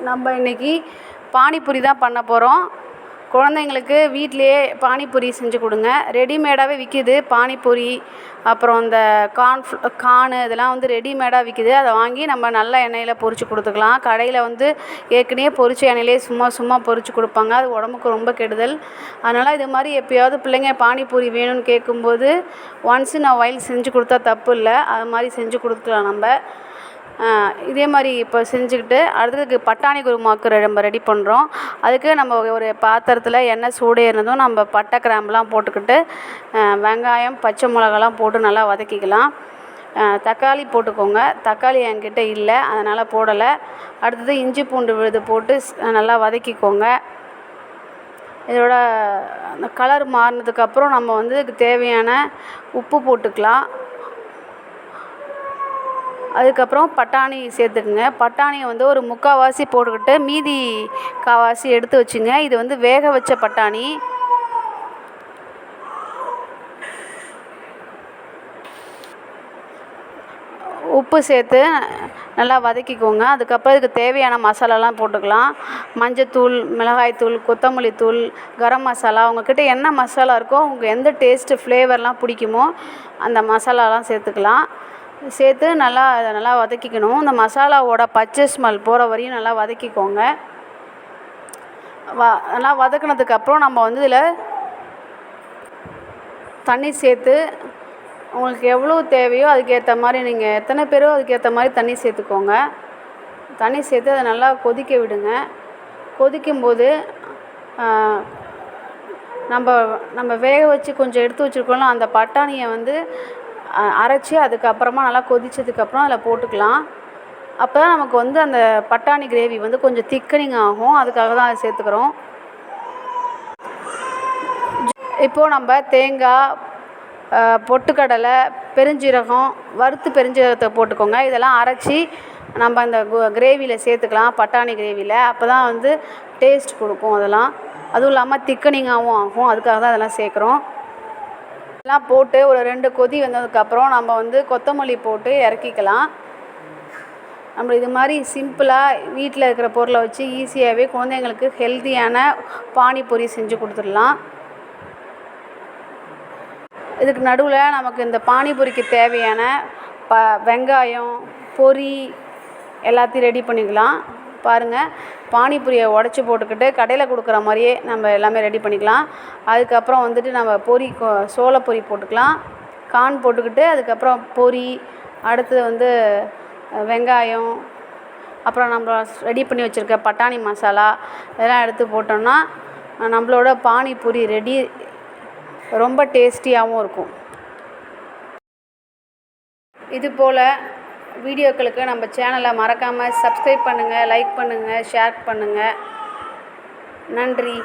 நம்ம இன்றைக்கி பானிபூரி தான் பண்ண போகிறோம். குழந்தைங்களுக்கு வீட்டிலையே பானிபூரி செஞ்சு கொடுங்க. ரெடிமேடாகவே விற்கிது பானிபூரி. அப்புறம் இந்த கார்னு இதெல்லாம் வந்து ரெடிமேடாக விற்கிது. அதை வாங்கி நம்ம நல்ல எண்ணெயில் பொரித்து கொடுத்துக்கலாம். கடையில் வந்து ஏற்கனவே பொரிச்ச எண்ணெயிலே சும்மா பொரித்து கொடுப்பாங்க. அது உடம்புக்கு ரொம்ப கெடுதல். அதனால் இது மாதிரி எப்போயாவது பிள்ளைங்க பானிபூரி வேணும்னு கேட்கும்போது ஒன்ஸ் இன் அ வைல் செஞ்சு கொடுத்தா தப்பு இல்லை. அது மாதிரி செஞ்சு கொடுக்கலாம் நம்ம. இதே மாதிரி இப்போ செஞ்சுக்கிட்டு அடுத்ததுக்கு பட்டாணி குருமாவுக்கு நம்ம ரெடி பண்ணுறோம். அதுக்கு நம்ம ஒரு பாத்திரத்தில் எண்ணெய் சூடு ஏறினதும் நம்ம பட்டை கிராம்புலாம் போட்டுக்கிட்டு வெங்காயம் பச்சை மிளகாலாம் போட்டு நல்லா வதக்கிக்கலாம். தக்காளி போட்டுக்கோங்க. தக்காளி என்கிட்ட இல்லை, அதனால் போடலை. அடுத்தது இஞ்சி பூண்டு விழுது போட்டு நல்லா வதக்கிக்கோங்க. இதோட அந்த கலர் மாறினதுக்கப்புறம் நம்ம வந்து இதுக்கு தேவையான உப்பு போட்டுக்கலாம். அதுக்கப்புறம் பட்டாணி சேர்த்துக்குங்க. பட்டாணியை வந்து ஒரு 3/4 போட்டுக்கிட்டு மீதி 1/4 எடுத்து வச்சுங்க. இது வந்து வேக வச்ச பட்டாணி. உப்பு சேர்த்து நல்லா வதக்கிக்கோங்க. அதுக்கப்புறம் இதுக்கு தேவையான மசாலாலாம் போட்டுக்கலாம். மஞ்சத்தூள், மிளகாய்த்தூள், கொத்தமல்லி தூள், கரம் மசாலா, உங்கள்கிட்ட என்ன மசாலா இருக்கோ உங்களுக்கு எந்த டேஸ்ட்டு ஃப்ளேவர்லாம் பிடிக்குமோ அந்த மசாலாலாம் சேர்த்துக்கலாம். சேர்த்து நல்லா வதக்கிக்கணும். இந்த மசாலாவோட பச்சை ஸ்மெல் போகிற வரையும் நல்லா வதக்கிக்கோங்க. நல்லா வதக்கினதுக்கப்புறம் நம்ம வந்து இதில் தண்ணி சேர்த்து உங்களுக்கு எவ்வளோ தேவையோ அதுக்கேற்ற மாதிரி நீங்கள் எத்தனை பேரோ அதுக்கேற்ற மாதிரி தண்ணி சேர்த்துக்கோங்க. தண்ணி சேர்த்து அதை நல்லா கொதிக்க விடுங்க. கொதிக்கும்போது நம்ம வேக வச்சு கொஞ்சம் எடுத்து வச்சுருக்கோம்ல அந்த பட்டாணியை வந்து அரைச்சி அதுக்கப்புறமா நல்லா கொதித்ததுக்கப்புறம் அதில் போட்டுக்கலாம். அப்போ தான் நமக்கு வந்து அந்த பட்டாணி கிரேவி வந்து கொஞ்சம் திக்கனிங் ஆகும். அதுக்காக தான் அதை சேர்த்துக்கிறோம். இப்போது நம்ம தேங்காய், பொட்டுக்கடலை, பெருஞ்சீரகம், வறுத்து பெருஞ்சீரகத்தை போட்டுக்கோங்க. இதெல்லாம் அரைச்சி நம்ம அந்த கிரேவியில் சேர்த்துக்கலாம். பட்டாணி கிரேவியில் அப்போ தான் வந்து டேஸ்ட் கொடுக்கும். அதுவும் இல்லாமல் திக்கனிங்காகவும் ஆகும். அதுக்காக தான் அதெல்லாம் சேர்க்குறோம். எல்லாம் போட்டு ஒரு 2 கொதி வந்ததுக்கப்புறம் நம்ம வந்து கொத்தமல்லி போட்டு இறக்கிக்கலாம். நம்ம இது மாதிரி சிம்பிளாக வீட்டில் இருக்கிற பொருளை வச்சு ஈஸியாகவே குழந்தைங்களுக்கு ஹெல்த்தியான பானிபூரி செஞ்சு கொடுத்துடலாம். இதுக்கு நடுவில் நமக்கு இந்த பானிபூரிக்கு தேவையான வெங்காயம், பொரி எல்லாத்தையும் ரெடி பண்ணிக்கலாம். பாருங்கள், பானிபூரியை உடச்சி போட்டுக்கிட்டு கடையில் கொடுக்குற மாதிரியே நம்ம எல்லாமே ரெடி பண்ணிக்கலாம். அதுக்கப்புறம் வந்துட்டு நம்ம சோளப்பொரி போட்டுக்கலாம். கார்ன் போட்டுக்கிட்டு அதுக்கப்புறம் பொரி, அடுத்தது வந்து வெங்காயம், அப்புறம் நம்ம ரெடி பண்ணி வச்சுருக்க பட்டாணி மசாலா இதெல்லாம் எடுத்து போட்டோம்னா நம்மளோட பானிபூரி ரெடி. ரொம்ப டேஸ்டியாகவும் இருக்கும். இதுபோல் வீடியோக்களுக்கு நம்ம சேனலை மறக்காமல் சப்ஸ்கிரைப் பண்ணுங்கள், லைக் பண்ணுங்கள், ஷேர் பண்ணுங்கள். நன்றி.